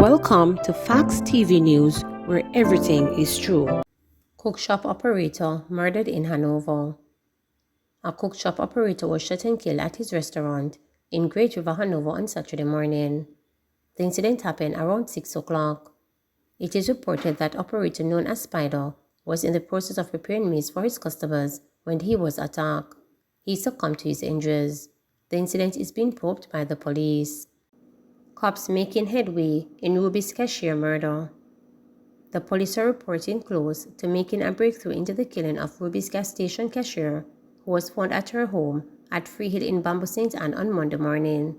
Welcome to Facts TV News, where everything is true. Cookshop operator murdered in Hanover. A cookshop operator was shot and killed at his restaurant in Great River, Hanover on Saturday morning. The incident happened around 6 o'clock. It is reported that operator known as Spider was in the process of preparing meals for his customers when he was attacked. He succumbed to his injuries. The incident is being probed by the police. Cops making headway in Ruby's Cashier murder. The police are reporting close to making a breakthrough into the killing of Ruby's gas station cashier, who was found at her home at Freehill in Bamboo St. Anne on Monday morning.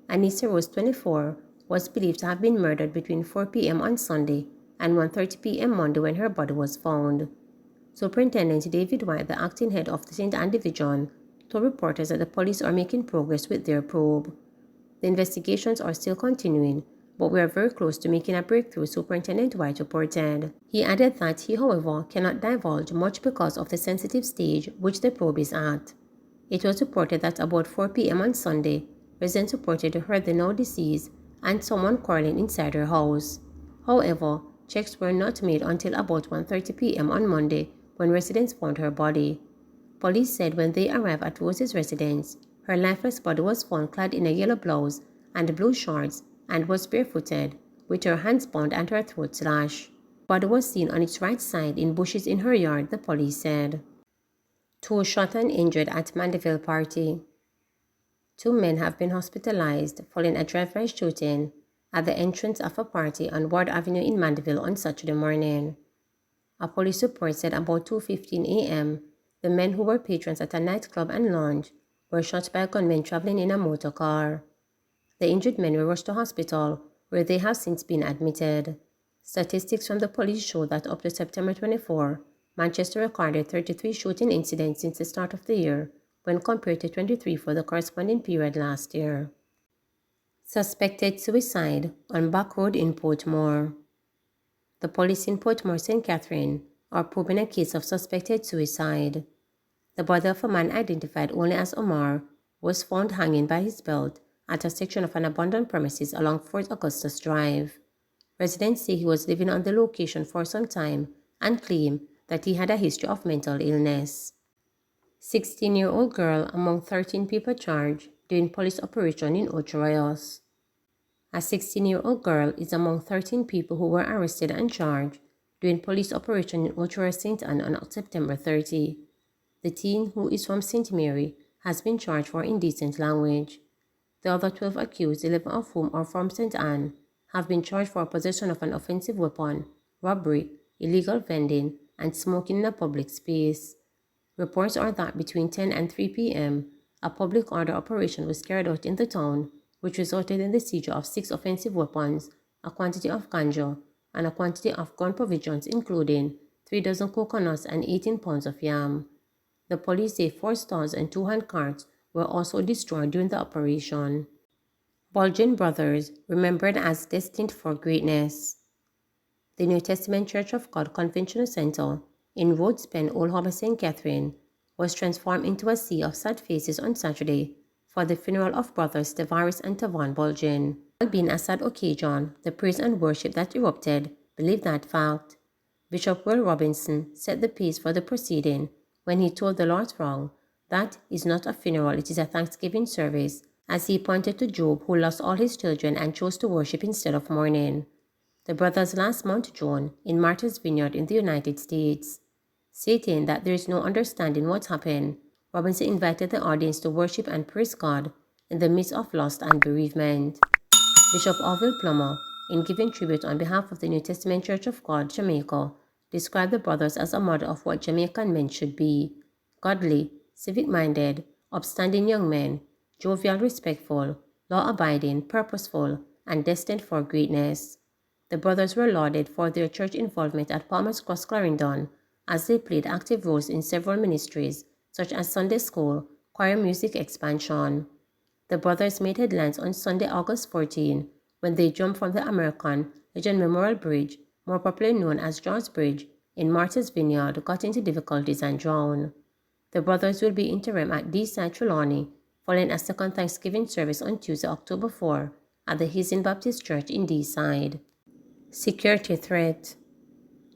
Anissa Rose, 24, was believed to have been murdered between 4 p.m. on Sunday and 1:30 p.m. Monday when her body was found. Superintendent David White, the acting head of the St. Anne Division, told reporters that the police are making progress with their probe. The investigations are still continuing, but we are very close to making a breakthrough, Superintendent White reported. He added that he, however, cannot divulge much because of the sensitive stage which the probe is at. It was reported that about 4 p.m. on Sunday, residents reported to heard the now deceased and someone quarreling inside her house. However, checks were not made until about 1:30 p.m. on Monday when residents found her body. Police said when they arrived at Rose's residence, her lifeless body was found clad in a yellow blouse and blue shorts and was barefooted, with her hands bound and her throat slashed. Body was seen on its right side in bushes in her yard, the police said. 2 shot and injured at Mandeville party. 2 men have been hospitalized following a drive-by shooting at the entrance of a party on Ward Avenue in Mandeville on Saturday morning. A police report said about 2:15 a.m., the men who were patrons at a nightclub and lounge were shot by gunmen traveling in a motor car. The injured men were rushed to hospital, where they have since been admitted. Statistics from the police show that up to September 24, Manchester recorded 33 shooting incidents since the start of the year, when compared to 23 for the corresponding period last year. Suspected suicide on back road in Portmore. The police in Portmore, St. Catherine, are probing a case of suspected suicide. The body of a man identified only as Omar was found hanging by his belt at a section of an abandoned premises along Fort Augustus Drive. Residents say he was living on the location for some time and claim that he had a history of mental illness. 16-year-old girl among 13 people charged during police operation in Ocho Rios. A 16-year-old girl is among 13 people who were arrested and charged during police operation in Ocho Rios St. Anne on September 30. The teen, who is from St. Mary, has been charged for indecent language. The other 12 accused, 11 of whom are from St. Anne, have been charged for possession of an offensive weapon, robbery, illegal vending, and smoking in a public space. Reports are that between 10 and 3 p.m., a public order operation was carried out in the town, which resulted in the seizure of 6 offensive weapons, a quantity of ganja, and a quantity of gun provisions including 3 dozen coconuts and 18 pounds of yam. The police say 4 stores and 2 handcarts were also destroyed during the operation. Belgian brothers remembered as destined for greatness. The New Testament Church of God Convention Center in Rhodespen, Old Harbour, St. Catherine, was transformed into a sea of sad faces on Saturday for the funeral of brothers Tavares and Tavan Belgian. While being a sad occasion, the praise and worship that erupted believed that fact. Bishop Will Robinson set the pace for the proceeding when he told the Lord's Wrong that is not a funeral, it is a thanksgiving service, as he pointed to Job, who lost all his children and chose to worship instead of mourning. The brothers last Mount John in Martha's Vineyard in the United States. Stating that there is no understanding what happened, Robinson invited the audience to worship and praise God in the midst of loss and bereavement. Bishop Orville Plummer, in giving tribute on behalf of the New Testament Church of God, Jamaica, described the brothers as a model of what Jamaican men should be: godly, civic-minded, upstanding young men, jovial, respectful, law-abiding, purposeful, and destined for greatness. The brothers were lauded for their church involvement at Palmer's Cross, Clarendon, as they played active roles in several ministries, such as Sunday School, choir music expansion. The brothers made headlines on Sunday, August 14, when they jumped from the American Legion Memorial Bridge, more popularly known as George Bridge, in Martha's Vineyard, got into difficulties and drowned. The brothers will be interim at D-side Trelawney, following a second Thanksgiving service on Tuesday, October 4, at the Hazen Baptist Church in D-Side. Security threat.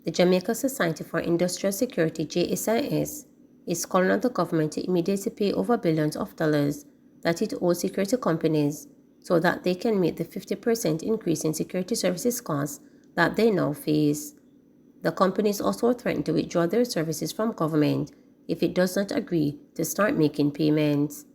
The Jamaica Society for Industrial Security JSIS is calling on the government to immediately pay over billions of dollars that it owes security companies so that they can meet the 50% increase in security services costs that they now face. The companies also threaten to withdraw their services from government if it does not agree to start making payments.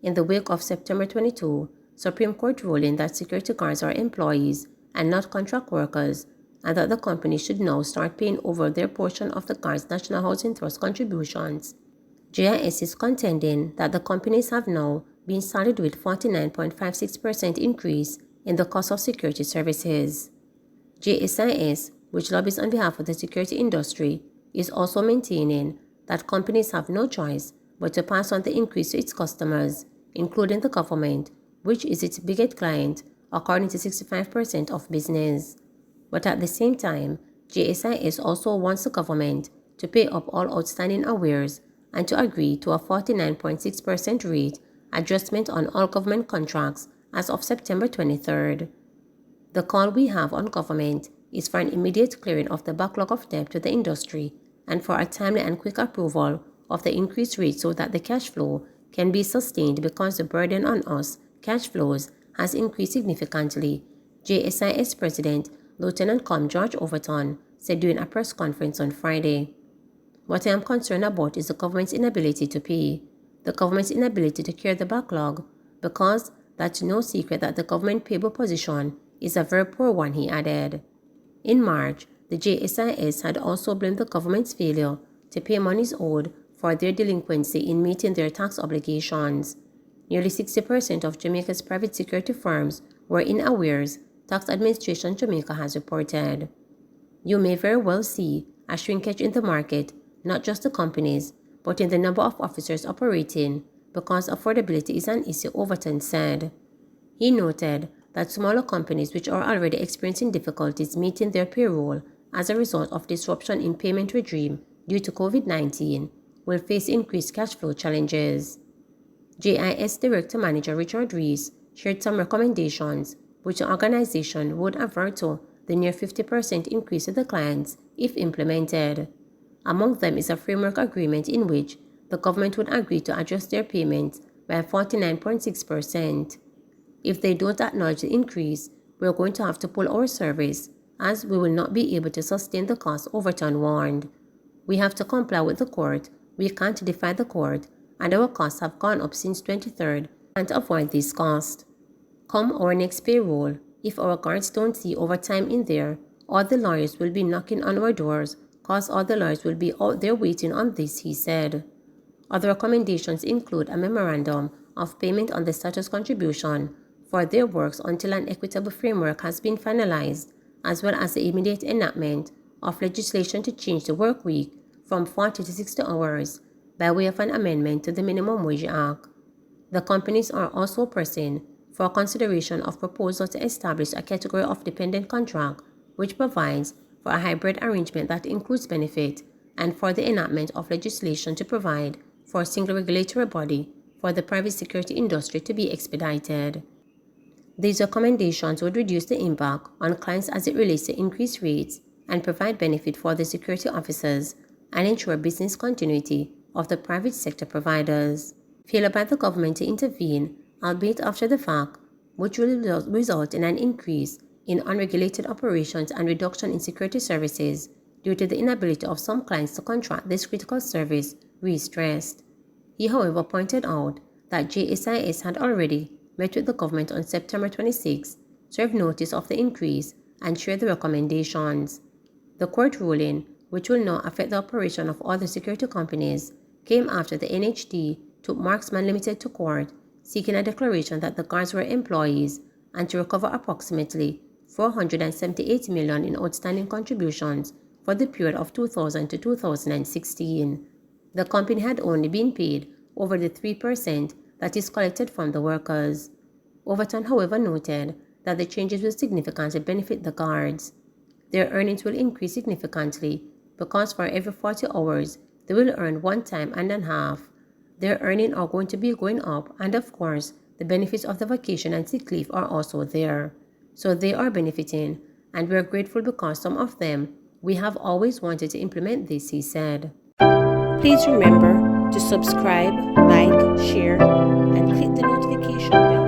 In the wake of September 22 Supreme Court ruling that security guards are employees and not contract workers, and that the company should now start paying over their portion of the guards' National Housing Trust contributions, JIS is contending that the companies have now been saddled with 49.56% increase in the cost of security services. JSIS, which lobbies on behalf of the security industry, is also maintaining that companies have no choice but to pass on the increase to its customers, including the government, which is its biggest client, according to 65% of business. But at the same time, JSIS also wants the government to pay up all outstanding arrears and to agree to a 49.6% rate adjustment on all government contracts as of September 23rd. The call we have on government is for an immediate clearing of the backlog of debt to the industry and for a timely and quick approval of the increased rate so that the cash flow can be sustained because the burden on us, cash flows, has increased significantly, JSIS President Lieutenant Colonel George Overton said during a press conference on Friday. What I am concerned about is the government's inability to pay, the government's inability to clear the backlog, because that's no secret that the government payable position is a very poor one, he added. In March, the JSIS had also blamed the government's failure to pay monies owed for their delinquency in meeting their tax obligations. Nearly 60% of Jamaica's private security firms were in arrears, Tax Administration Jamaica has reported. You may very well see a shrinkage in the market, not just the companies, but in the number of officers operating, because affordability is an issue, Overton said. He noted that smaller companies which are already experiencing difficulties meeting their payroll as a result of disruption in payment regime due to COVID-19 will face increased cash flow challenges. JIS Director Manager Richard Rees shared some recommendations which the organization would avert to the near 50% increase to the clients if implemented. Among them is a framework agreement in which the government would agree to adjust their payments by 49.6%. If they don't acknowledge the increase, we are going to have to pull our service, as we will not be able to sustain the cost, Overton warned. We have to comply with the court, we can't defy the court, and our costs have gone up since 23rd, and avoid this cost. Come our next payroll, if our guards don't see overtime in there, all the lawyers will be knocking on our doors, cause all the lawyers will be out there waiting on this, he said. Other recommendations include a memorandum of payment on the status contribution for their works until an equitable framework has been finalized, as well as the immediate enactment of legislation to change the work week from 40 to 60 hours by way of an amendment to the Minimum Wage Act. The companies are also pressing for consideration of proposal to establish a category of dependent contract which provides for a hybrid arrangement that includes benefit, and for the enactment of legislation to provide for a single regulatory body for the private security industry to be expedited. These recommendations would reduce the impact on clients as it relates to increased rates and provide benefit for the security officers and ensure business continuity of the private sector providers. Failure by the government to intervene, albeit after the fact, which will result in an increase in unregulated operations and reduction in security services due to the inability of some clients to contract this critical service, Rees stressed. He, however, pointed out that JSIS had already met with the government on September 26, served notice of the increase, and shared the recommendations. The court ruling, which will now affect the operation of other security companies, came after the NHD took Marksman Limited to court, seeking a declaration that the guards were employees and to recover approximately $478 million in outstanding contributions for the period of 2000 to 2016. The company had only been paid over the 3% that is collected from the workers. Overton, however, noted that the changes will significantly benefit the guards. Their earnings will increase significantly because for every 40 hours, they will earn one time and a half. Their earnings are going to be going up, and of course, the benefits of the vacation and sick leave are also there. So they are benefiting, and we're grateful because some of them, we have always wanted to implement this, he said. Please remember to subscribe, like, share, and click the notification bell.